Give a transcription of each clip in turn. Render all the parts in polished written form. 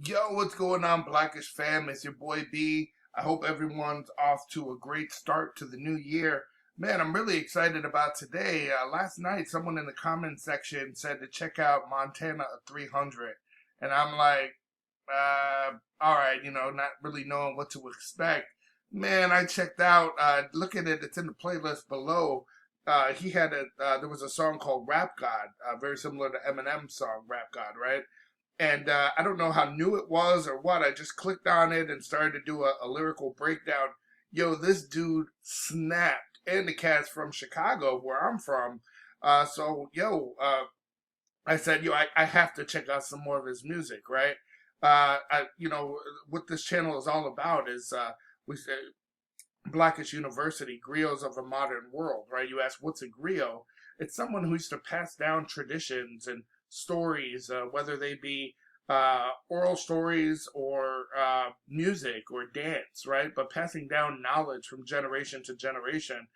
Yo, what's going on, Blackish fam? It's your boy B. I hope everyone's off to a great start to the new year. Man, I'm really excited about today. Last night, someone in the comment section said to check out Montana 300. And I'm like, all right, not really knowing what to expect. Man, I checked out, look at it, it's in the playlist below. There was a song called Rap God, very similar to Eminem's song, Rap God, right? And I don't know how new it was or what. I just clicked on it and started to do a lyrical breakdown. Yo, this dude snapped. And the cat's from Chicago, where I'm from. I said, I have to check out some more of his music, right? What this channel is all about is we say Blackish University, griots of a modern world, right? You ask, what's a griot? It's someone who used to pass down traditions and stories, whether they be oral stories or music or dance, right? But passing down knowledge from generation to generation,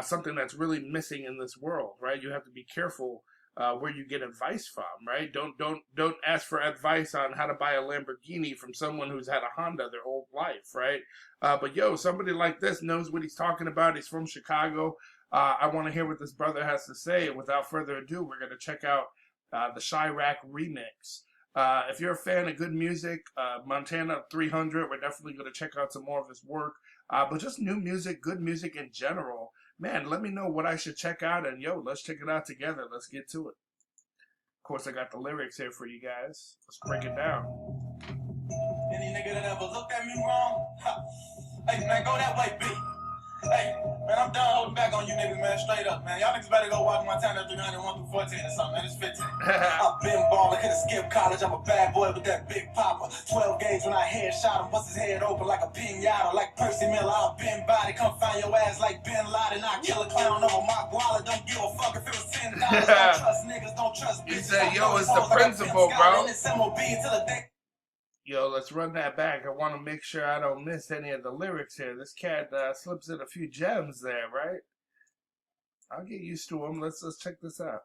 something that's really missing in this world, right? You have to be careful where you get advice from, right? Don't ask for advice on how to buy a Lamborghini from someone who's had a Honda their whole life, right? But somebody like this knows what he's talking about. He's from Chicago. I want to hear what this brother has to say. And without further ado, we're going to check out the Chiraq remix. If you're a fan of good music, Montana 300, we're definitely going to check out some more of his work. But just new music, good music in general. Man, let me know what I should check out, and let's check it out together. Let's get to it. Of course, I got the lyrics here for you guys. Let's break it down. Any nigga that ever looked at me wrong, hey man, go that way, B. Hey, man, I'm done holding back on you niggas, man, straight up, man. Y'all niggas better go watch Montana 300 1 through 14 or something, man. It's 15. I've been ballin', could've skipped college. I'm a bad boy with that big popper. 12 gauge when I headshot him, bust his head open like a pinata. Like Percy Miller, I've been body. Come find your ass like Bin Laden. I kill a clown over my guala. Don't give a fuck if it was $10. Don't trust niggas, don't trust bitches. He said, it's the principle, bro. It's MOB till the day. Yo, let's run that back. I want to make sure I don't miss any of the lyrics here. This cat slips in a few gems there, right? I'll get used to him. Let's check this out.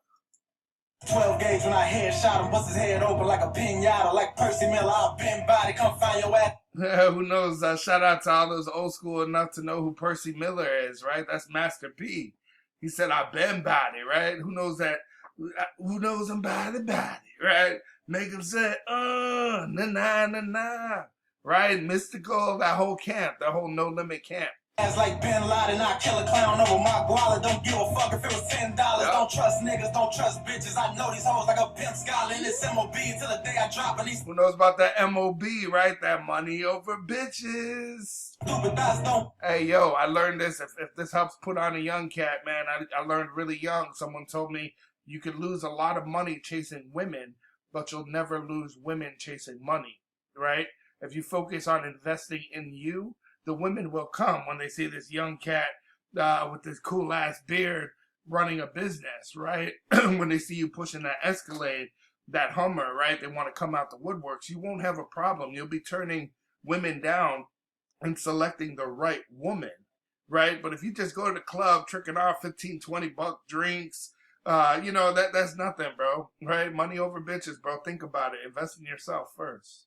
12 gauge when I headshot him, bust his head open like a pinata. Like Percy Miller, I've been body. Come find your ass. Who knows? Shout out to all those old school enough to know who Percy Miller is, right? That's Master P. He said, I've been body, right? Who knows that? Who knows him body, right? Make him say, na na na na, right? Mystical, that whole camp, that whole No Limit camp. As like Bin Laden, I kill a clown over my guala. Don't give a fuck if it was $10. Don't trust niggas, don't trust bitches. I know these hoes like a pimp scholar. And it's MOB till the day I drop. And these who knows about that MOB, right? That money over bitches. Stupid thoughts don't. Hey, I learned this. If this helps put on a young cat, man, I learned really young. Someone told me you could lose a lot of money chasing women, but you'll never lose women chasing money, right? If you focus on investing in you, the women will come when they see this young cat with this cool ass beard running a business, right? When they see you pushing that Escalade, that Hummer, right? They want to come out the woodworks. You won't have a problem. You'll be turning women down and selecting the right woman, right? But if you just go to the club, tricking off 15, 20 buck drinks, that's nothing, bro, right? Money over bitches, bro. Think about it. Invest in yourself first.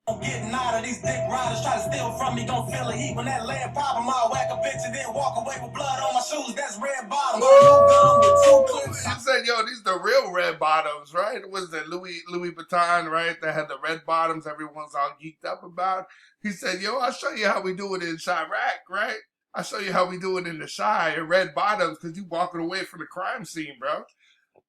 I'm getting out of these dick riders, try to steal from me, don't feel the heat when that lead pop 'em. I'll whack a bitch and then walk away with blood on my shoes, that's red bottom. You said, these the real red bottoms, right? It was the Louis Vuitton, right? That had the red bottoms everyone's all geeked up about. He said, I'll show you how we do it in Chiraq, right? I'll show you how we do it in the Chi, in red bottoms, because you walking away from the crime scene, bro.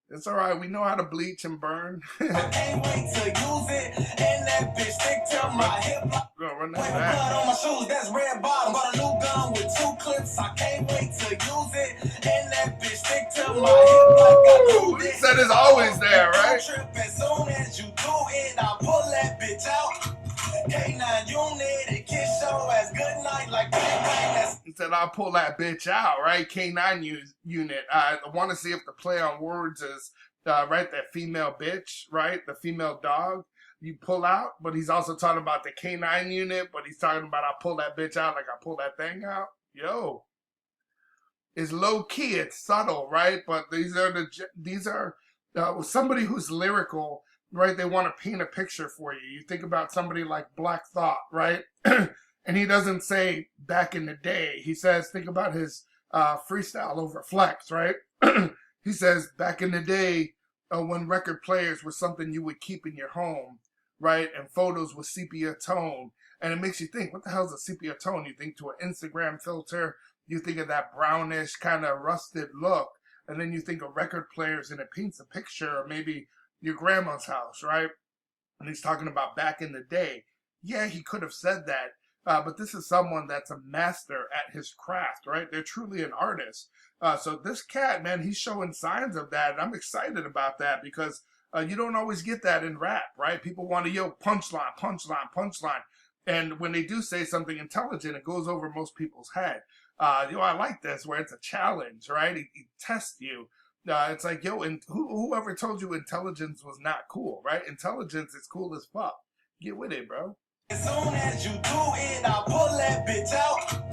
It's all right. We know how to bleach and burn. I can't wait to use it, and that bitch stick to my hip. Run that back. back. Blood on my shoes, that's red bottom. Got a new gun with 2 clips. I can't wait to use it, and that bitch stick to my hip like I do He this. said it's always there, right? Trip as soon as you do it, I pull that bitch out. K9 unit, it kiss your ass good night like that. He said, I'll pull that bitch out, right? K9 unit. I want to see if the play on words is, right, that female bitch, right? The female dog you pull out. But he's also talking about the K9 unit, but he's talking about I'll pull that bitch out like I pull that thing out. It's low key, it's subtle, right? But these are somebody who's lyrical right? They want to paint a picture for you. You think about somebody like Black Thought, right? And he doesn't say back in the day. He says, think about his freestyle over Flex, right? He says, back in the day, when record players were something you would keep in your home, right? And photos with sepia tone. And it makes you think, what the hell is a sepia tone? You think to an Instagram filter, you think of that brownish kind of rusted look, and then you think of record players and it paints a picture of maybe your grandma's house, right? And he's talking about back in the day. Yeah, he could have said that, but this is someone that's a master at his craft, right? They're truly an artist. So this cat, man, he's showing signs of that, and I'm excited about that because you don't always get that in rap, right? People want to yell punchline, punchline, punchline. And when they do say something intelligent, it goes over most people's head. I like this where it's a challenge, right? He tests you. It's like, yo, and whoever told you intelligence was not cool, right? Intelligence is cool as fuck. Get with it, bro. As soon as you do it, I pull that bitch out.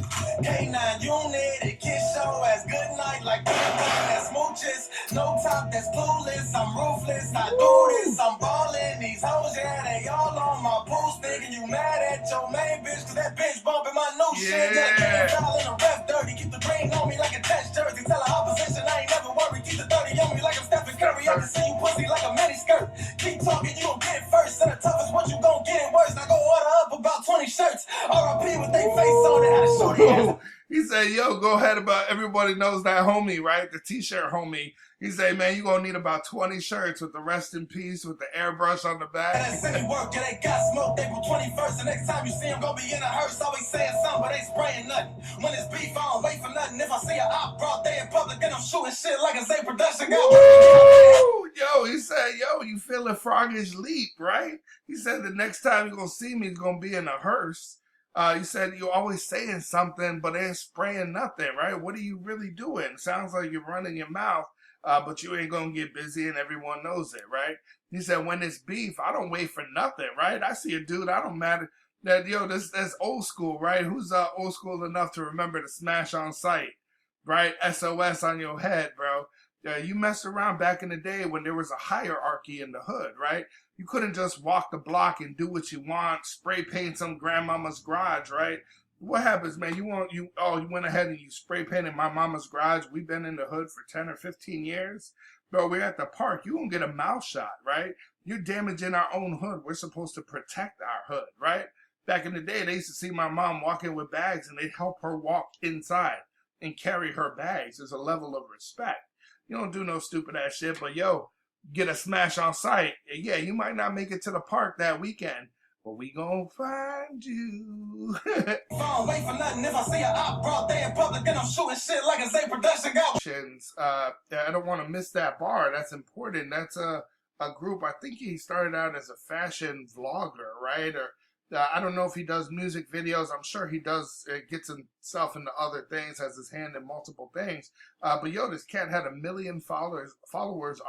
K9 unit, it kiss your ass good night like that smooches. No top that's clueless, I'm ruthless. I do this, I'm ballin'. These hoes, yeah, they all on my boost. Thinking you mad at your main bitch, cause that bitch bumping my new shit. Yeah, foul in the ref dirty. Keep the green on me like a test jersey. Tell the opposition I ain't never worried. Keep the 30 on me like I'm Stephen Curry. I can see you pussy like a mini skirt. Keep talking, you gon' get it first. And the toughest one, you gon' get it worse. Now go order up about 20 shirts. RIP with they face on it. How to show the He said, yo, go ahead about everybody knows that homie, right? The t-shirt homie. He said, man, you gonna need about 20 shirts with the rest in peace with the airbrush on the back. And that city work, yeah, they got smoke. April 21st, the next time you see him, gonna be in a hearse. Always saying something, but ain't spraying nothing. When it's beef, I don't wait for nothing. If I see an op broad day in public, then I'm shooting shit like a Zay production. Yo, he said, yo, you feeling froggish leap, right? He said the next time you're gonna see me is gonna be in a hearse. You said you're always saying something, but ain't spraying nothing, right? What are you really doing? Sounds like you're running your mouth, but you ain't gonna get busy and everyone knows it, right? He said, when it's beef, I don't wait for nothing, right? I see a dude, I don't matter. That, yo, that's old school, right? Who's old school enough to remember to smash on sight, right? SOS on your head, bro. You messed around back in the day when there was a hierarchy in the hood, right? You couldn't just walk the block and do what you want, spray paint some grandmama's garage, right? What happens, man? You went ahead and you spray painted my mama's garage. We've been in the hood for 10 or 15 years. Bro, we're at the park. You won't get a mouth shot, right? You're damaging our own hood. We're supposed to protect our hood, right? Back in the day, they used to see my mom walking with bags and they'd help her walk inside and carry her bags. There's a level of respect. You don't do no stupid ass shit, but yo, get a smash on sight. Yeah, you might not make it to the park that weekend, but we gon' find you. If I don't wait for nothing, if I see an op broad day in public, then I'm shooting shit like a Zay production. I don't want to miss that bar. That's important. That's a group. I think he started out as a fashion vlogger, right? Or I don't know if he does music videos. I'm sure he does. Gets himself into other things, has his hand in multiple things. But yo, this cat had 1 million followers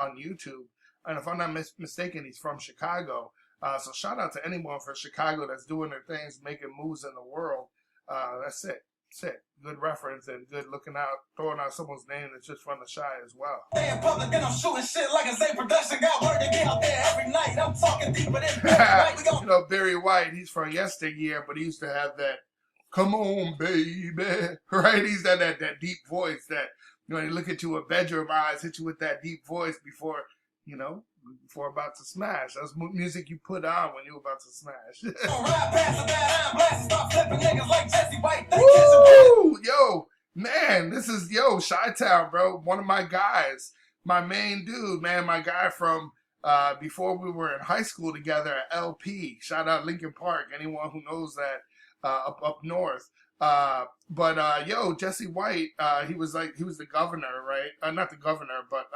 on YouTube. And if I'm not mistaken, he's from Chicago. So shout out to anyone from Chicago that's doing their things, making moves in the world. That's it. Sick. Good reference and good looking out, throwing out someone's name that's just from the shy as well. In public, then I'm shooting shit like a Zay production. Got work to get out there every night. I'm talking deeper than Barry White. You know, Barry White, he's from yesteryear, but he used to have that, come on, baby, right? He's got that deep voice that, you know, you look into a bedroom eyes, hit you with that deep voice before about to smash. That's music you put on when you're about to smash. Woo! Yo, man, this is, Chi-Town, bro. One of my guys, my main dude, man, my guy from before we were in high school together at LP. Shout out Lincoln Park, anyone who knows that up north. Jesse White, he was the governor, right? Not the governor, but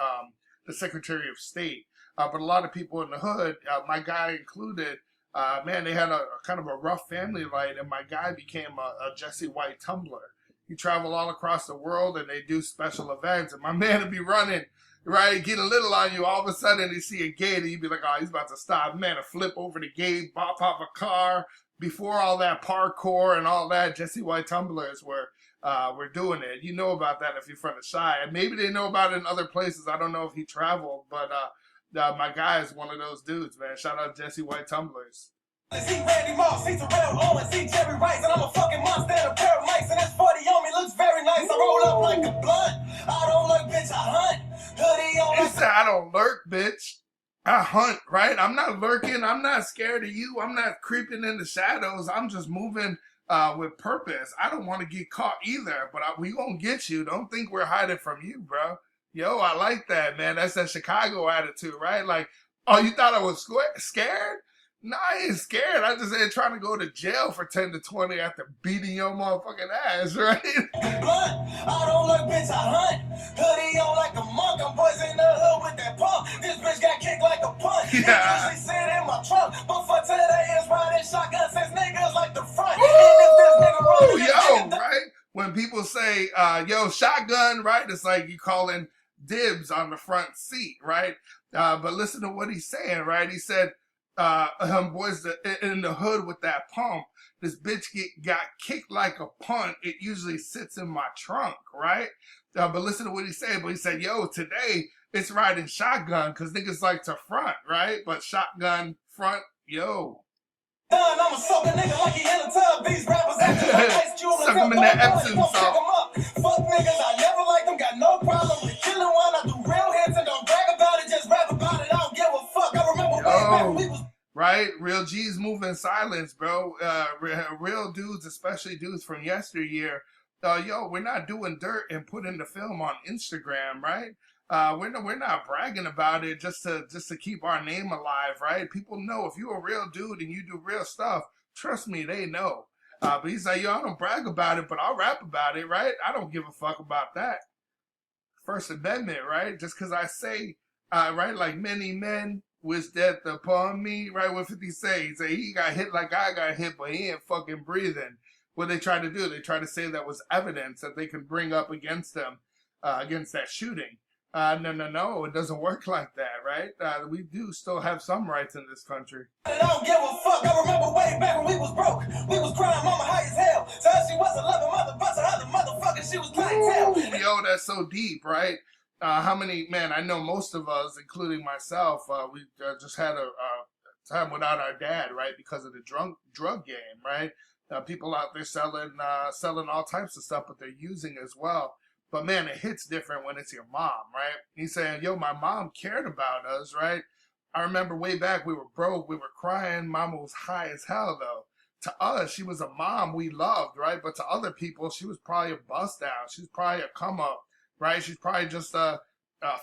the Secretary of State. But a lot of people in the hood, my guy included, they had a kind of a rough family life, and my guy became a Jesse White tumbler. He traveled all across the world, and they do special events, and my man would be running, right, get a little on you. All of a sudden, you see a gate, and you'd be like, oh, he's about to stop. Man, to flip over the gate, pop a car. Before all that parkour and all that, Jesse White tumblers were doing it. You know about that if you're from the Shy. Maybe they know about it in other places. I don't know if he traveled, but My guy is one of those dudes, man. Shout out Jesse White Tumblers. See Randy Moss, he's a real Owens, see Jerry Rice, and I'm a fucking monster and a pair of mics, and this 40 on me looks very nice. I roll up like a blunt. I don't look, bitch, I hunt. Hoodie on. He said, I don't lurk, bitch. I hunt, right? I'm not lurking. I'm not scared of you. I'm not creeping in the shadows. I'm just moving with purpose. I don't want to get caught either, but we gonna get you. Don't think we're hiding from you, bro. Yo, I like that, man. That's that Chicago attitude, right? Like, oh, you thought I was scared? No, I ain't scared. I just ain't trying to go to jail for 10 to 20 after beating your motherfucking ass, right? Blunt. I don't look, bitch, I hunt. Hoodie on like a monk. I'm buzzing the hood with that pump. This bitch got kicked like a punt. Yeah. It usually sit in my trunk, but for today is riding shotgun since niggas like the front. And if this nigga Ooh, running, yo, right? When people say, yo, shotgun, right? It's like you calling dibs on the front seat, right? But listen to what he's saying, right? He said, boys in the hood with that pump, this bitch got kicked like a punt. It usually sits in my trunk, right? But listen to what he said. But he said, yo, today it's riding shotgun because niggas like to front, right? But shotgun front, yo. I'm a soaking nigga like he in a tub. These rappers suck him in that Epsom salt. Fuck niggas, I never liked them. Got no problem with killing one. I do real hits and don't brag about it. Just rap about it. I don't give a fuck. I remember way back when we was. Right? Real G's move in silence, bro. Real dudes, especially dudes from yesteryear. Yo, we're not doing dirt and putting the film on Instagram, right? We're not bragging about it just to keep our name alive, right? People know if you're a real dude and you do real stuff, trust me, they know. But he's like, yo, I don't brag about it, but I'll rap about it, right? I don't give a fuck about that. First Amendment, right? Just because I say, right, like many men wish death upon me, right? What 50 say? He say he got hit like I got hit, but he ain't fucking breathing. What they try to do, they try to say that was evidence that they can bring up against them, against that shooting. No, it doesn't work like that, right? We do still have some rights in this country. I don't give a fuck. I remember way back when we was broke. We was crying mama high as hell. So she was a loving mother, but to other motherfuckers, she was clientele. Yo, that's so deep, right? How many, man, I know most of us, including myself, we just had a time without our dad, right? Because of the drug game, right? People out there selling all types of stuff, but they're using as well. But man, it hits different when it's your mom, right? He's saying, yo, my mom cared about us, right? I remember way back, we were broke, we were crying. Mama was high as hell, though. To us, she was a mom we loved, right? But to other people, she was probably a bust down. She was probably a come up, right? She's probably just a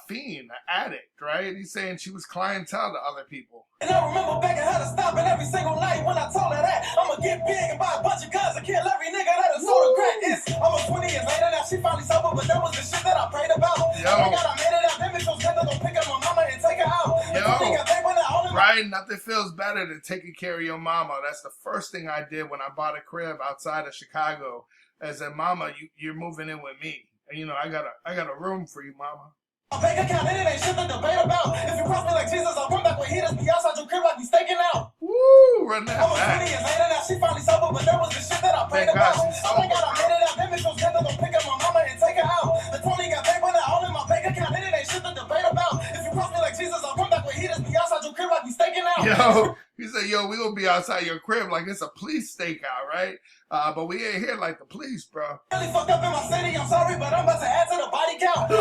fiend, an addict, right? He's saying she was clientele to other people. And I remember begging her to stop it every single night when I told her that I'ma get big and buy a bunch of guns and kill every nigga that has sold a crack. It's almost 20 years later now, she finally sober, but that was the shit that I prayed about. Yo. Oh my God, I made it out. Them bitches was gonna go pick up my mama and take her out. Yo. Right? Nothing feels better than taking care of your mama. That's the first thing I did when I bought a crib outside of Chicago. I said, mama, you're moving in with me. And, you know, I got a room for you, mama. My bank account, it ain't shit to debate about. If you cross me like Jesus, I'll come back with heaters. Be outside your crib like we staking out. Woo, run that Almost back. 20 years later now, she finally sober, but that was the shit that I prayed Thank God about. she's Oh my God, I sober. made it out. Them bitches was gonna go pick up my mama and take her out. The 20 got paid, but now all in my bank account, it ain't shit to debate about. If you cross me like Jesus, I'll come back with heaters. Be outside your crib like we staking out. Yo, he said, yo, we gonna be outside your crib like it's a police stakeout, right? But we ain't here like the police, bro. Really fucked up in my city, I'm sorry, but I'm about to add to the body count.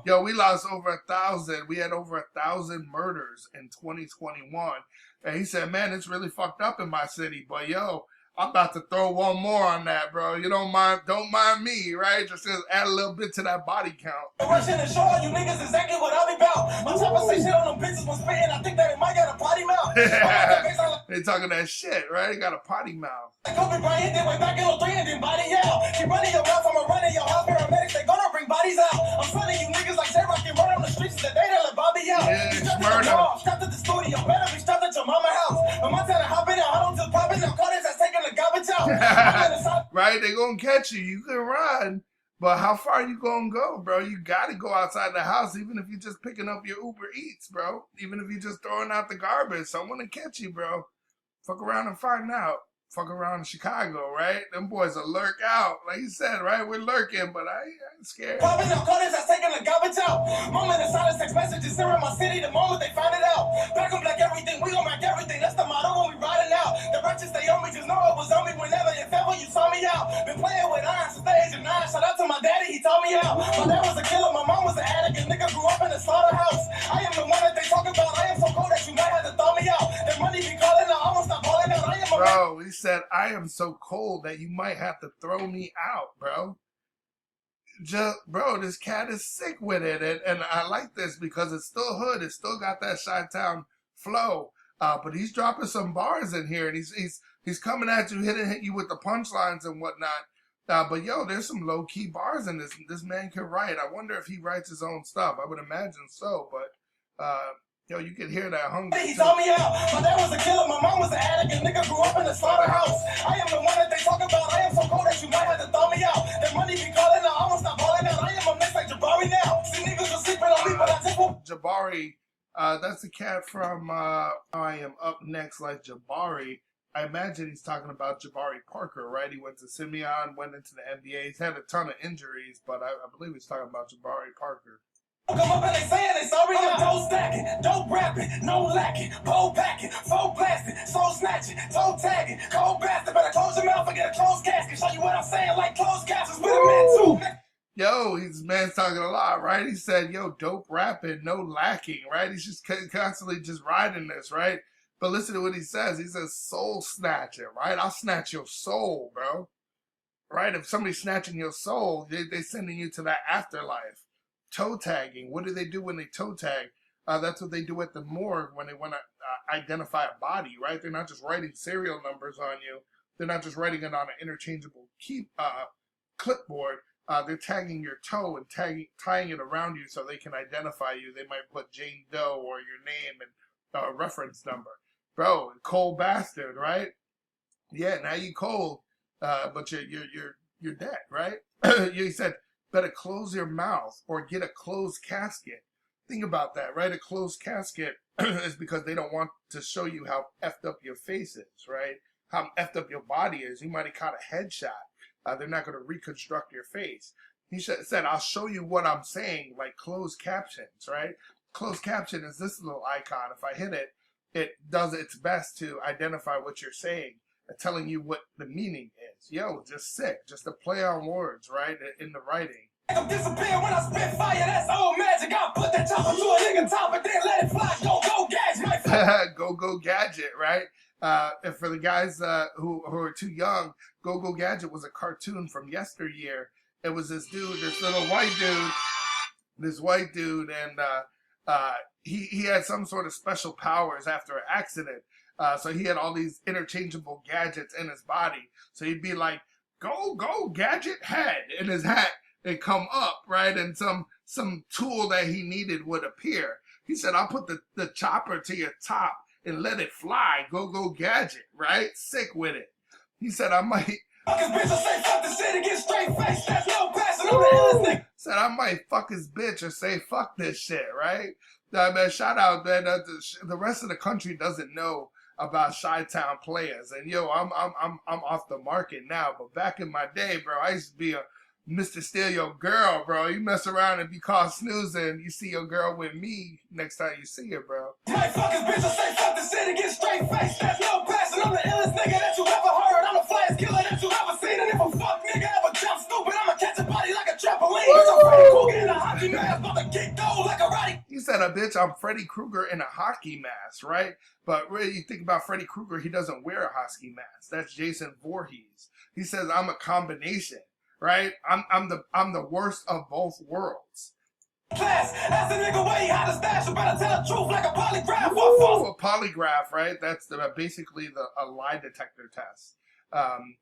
Yo, we lost over 1,000. We had over 1,000 murders in 2021. And he said, man, it's really fucked up in my city. But yo, I'm about to throw one more on that, bro. You don't mind me, right? Just add a little bit to that body count. Rushing and showing you niggas exactly what I be about. My chopper say shit on them bitches when spitting. I think that it might got a potty mouth. They talking that shit, right? They got a potty mouth. Kobe Bryant did way back in 03 and then body out. Keep running your mouth, I'ma run in your house. Paramedics, they gonna bring bodies out. I'm telling you niggas like Chiraq can run on the streets the day they let Bobby out. Yeah, Strapped it's to the murder. wall, strapped to the studio. Better be strapped at your mama house. But my time to hop in and I don't just pop in. I'm caught that's taking the garbage out. Right? They gonna catch you. You can run. But how far you gonna go, bro? You gotta go outside the house, even if you're just picking up your Uber Eats, bro. Even if you're just throwing out the garbage. Someone will catch you, bro. Fuck around and find out. fuck around in Chicago, right? Them boys will lurk out. Like you said, right? We're lurking, but I ain't scared. Popping up corners, I taking the garbage out. Moment of silence, text messages here in my city. The moment they find it out. Black on black everything, we gon' make everything. That's the motto when we riding out. The righteous stay on me, just know it was on me whenever if ever you saw me out. Been playing with iron since the age of 9. Shout out to my daddy, he taught me out. My dad was a killer, my mom was an addict, and nigga grew up in a slaughterhouse. I am the one that they talk about. I am so cold that you might have to throw me out. The money be calling, I almost stop calling out. I am a bro, he said, I am so cold that you might have to throw me out, bro. Bro, this cat is sick with it. And I like this because it's still hood. It's still got that Chi-Town flow. But he's dropping some bars in here. And he's coming at you, hitting you with the punchlines and whatnot. But, yo, there's some low-key bars in this. This man can write. I wonder if he writes his own stuff. I would imagine so. But, yo, you can hear that hunger. He told me out. My dad was a killer. My mom was an addict. And nigga grew up in a slaughterhouse. I am the one that they talk about. I am so cold that you might have to throw me out. That money be calling. I almost stop calling out. I am a mess like Jabari now. See niggas are sleeping on me, but I just Jabari, that's the cat from I Am Up Next Like Jabari. I imagine he's talking about Jabari Parker, right? He went to Simeon, went into the NBA. He's had a ton of injuries, but I believe he's talking about Jabari Parker. come up and they saying they sorry. I'm dope stacking, dope rapping, no lacking, pole packing, full blasting, soul snatching, toe tagging, cold bastard. Better close your mouth and get a closed casket. Show you what I'm saying, like closed captions with a man too. Yo, this man's talking a lot, right? He said, yo, dope rapping, no lacking, right? He's just constantly just riding this, right? But listen to what he says. He says soul snatching, right? I'll snatch your soul, bro. Right? If somebody's snatching your soul, they're sending you to that afterlife. Toe tagging. What do they do when they toe tag? That's what they do at the morgue when they want to identify a body, right? They're not just writing serial numbers on you. They're not just writing it on an interchangeable clipboard. They're tagging your toe and tying it around you so they can identify you. They might put Jane Doe or your name and reference number. Bro, cold bastard, right? Yeah, now you cold, but you're dead, right? He said, better close your mouth or get a closed casket. Think about that, right? A closed casket is because they don't want to show you how effed up your face is, right? How effed up your body is. You might have caught a headshot. They're not going to reconstruct your face. He said, I'll show you what I'm saying, like closed captions, right? Closed caption is this little icon. If I hit it, it does its best to identify what you're saying, telling you what the meaning is. Yo, just sick. Just a play on words, right? In the writing. I'm disappear when I spit fire. That's old magic. I put that chopper to a nigga top and then let it fly. Go gadget. Go gadget, right? And for the guys who are too young, Go Gadget was a cartoon from yesteryear. It was this dude, this little white dude, and he had some sort of special powers after an accident. So he had all these interchangeable gadgets in his body. So he'd be like, go gadget head, and his hat would come up, right? And some tool that he needed would appear. He said, I'll put the chopper to your top and let it fly. Go gadget, right? Sick with it. He said, I might. Said I might fuck his bitch or say fuck this shit, right? Man, shout out, man. The rest of the country doesn't know about Chi-Town players, and yo, I'm off the market now. But back in my day, bro, I used to be a Mr. Steal Your Girl, bro. You mess around and be caught snoozing, you see your girl with me next time you see her, bro. Might fuck his bitch or say fuck the shit and get straight face. That's no passion. I'm the illest nigga that you ever heard. I'm the flyest killer that you ever seen. And if a fuck nigga ever jump stupid, I'ma catch a body like a trampoline. Bitch, I'm Freddy Krueger in a hockey mask, about to kick gold like a Roddy. He said, bitch, I'm Freddy Krueger in a hockey mask, right? But really, you think about Freddy Krueger, he doesn't wear a hockey mask. That's Jason Voorhees. He says, I'm a combination. Right? I'm the worst of both worlds. Class, that's the nigga way how to stash. You better tell the truth like a polygraph. A polygraph, right? That's basically a lie detector test.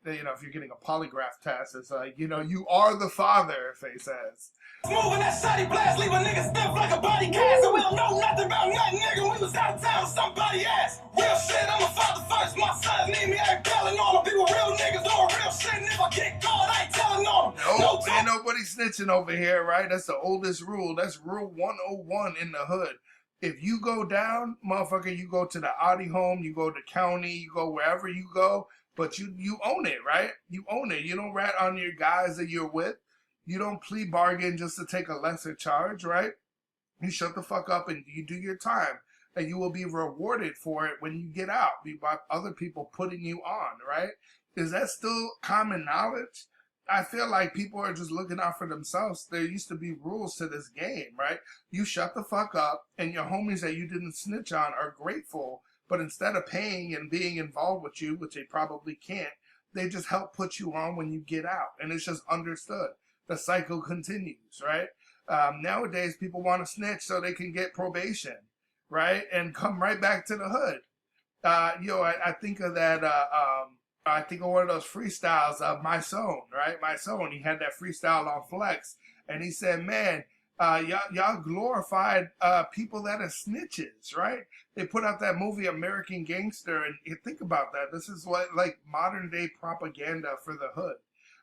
If you're getting a polygraph test, it's like, you are the father, if he says. Moving that shotty blast, leave a nigga stiff like a body cast. And we don't know nothing about nothing, nigga. We was out of town, somebody asked. Real shit, I'm a father first. My sons need me, I ain't telling on them. People real niggas doing real shit. And if I get caught, I ain't telling on them. No, ain't nobody snitching over here, right? That's the oldest rule. That's rule 101 in the hood. If you go down, motherfucker, you go to the Audi home, you go to county, you go wherever you go, but you own it, right? You own it. You don't rat on your guys that you're with. You don't plea bargain just to take a lesser charge, right? You shut the fuck up and you do your time, and you will be rewarded for it when you get out by other people putting you on, right? Is that still common knowledge? I feel like people are just looking out for themselves. There used to be rules to this game, right? You shut the fuck up, and your homies that you didn't snitch on are grateful, but instead of paying and being involved with you, which they probably can't, they just help put you on when you get out, and it's just understood. The cycle continues, right? Nowadays, people want to snitch so they can get probation, right? And come right back to the hood. I think of that, I think of one of those freestyles of My Son, right? My Son, he had that freestyle on Flex, and he said, man, y'all glorified people that are snitches, right? They put out that movie American Gangster, and you think about that. This is what, like, modern day propaganda for the hood.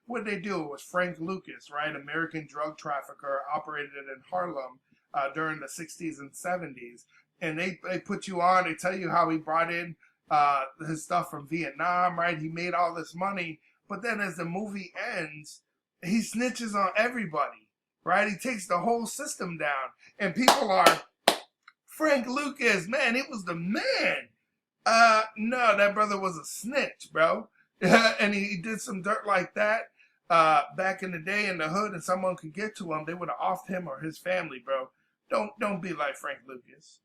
What they do was Frank Lucas, right? American drug trafficker, operated in Harlem during the 60s and 70s. And they put you on, they tell you how he brought in his stuff from Vietnam, right? He made all this money. But then as the movie ends, he snitches on everybody, right? He takes the whole system down. And people are, Frank Lucas, man, it was the man. No, that brother was a snitch, bro. And he did some dirt like that back in the day in the hood, and someone could get to him, they would have offed him or his family, bro. Don't be like Frank Lucas.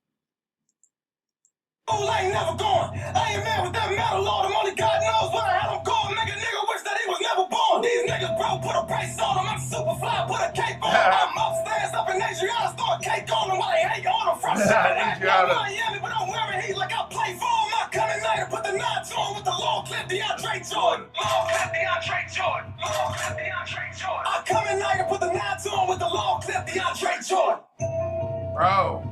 Oh, I ain't never going. I ain't mad with that metal lord. I'm only God knows what I had him going. Make a nigga wish that he was never born. These niggas, bro, put a price on him. I'm super fly, put a cape on him. I'm upstairs up in Adriana, throw a cake on him while they hate on him. From Miami, but I'm wearing heat like I play for him. I come in later, put the notch on with the long clip, DeAndre Jordan. Long clip, DeAndre Jordan. Long clip, DeAndre Jordan. I come in later, put the notch on with the long clip, DeAndre Jordan. Bro.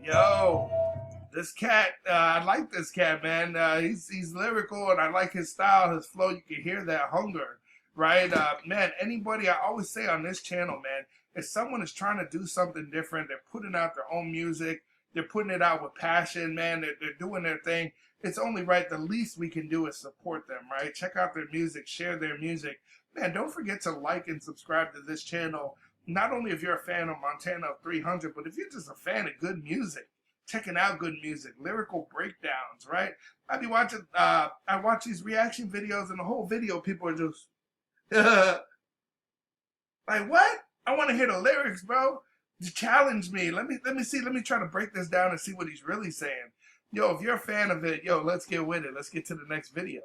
Yo. This cat, I like this cat, man. He's lyrical, and I like his style, his flow. You can hear that hunger, right? Man, anybody, I always say on this channel, man, if someone is trying to do something different, they're putting out their own music, they're putting it out with passion, man, they're doing their thing, it's only right. The least we can do is support them, right? Check out their music, share their music. Man, don't forget to like and subscribe to this channel, not only if you're a fan of Montana 300, but if you're just a fan of good music. Checking out good music, lyrical breakdowns, right? I be watching, I watch these reaction videos, and the whole video, people are just, like, what? I want to hear the lyrics, bro. Just challenge me. Let me try to break this down and see what he's really saying. Yo, if you're a fan of it, yo, let's get with it. Let's get to the next video.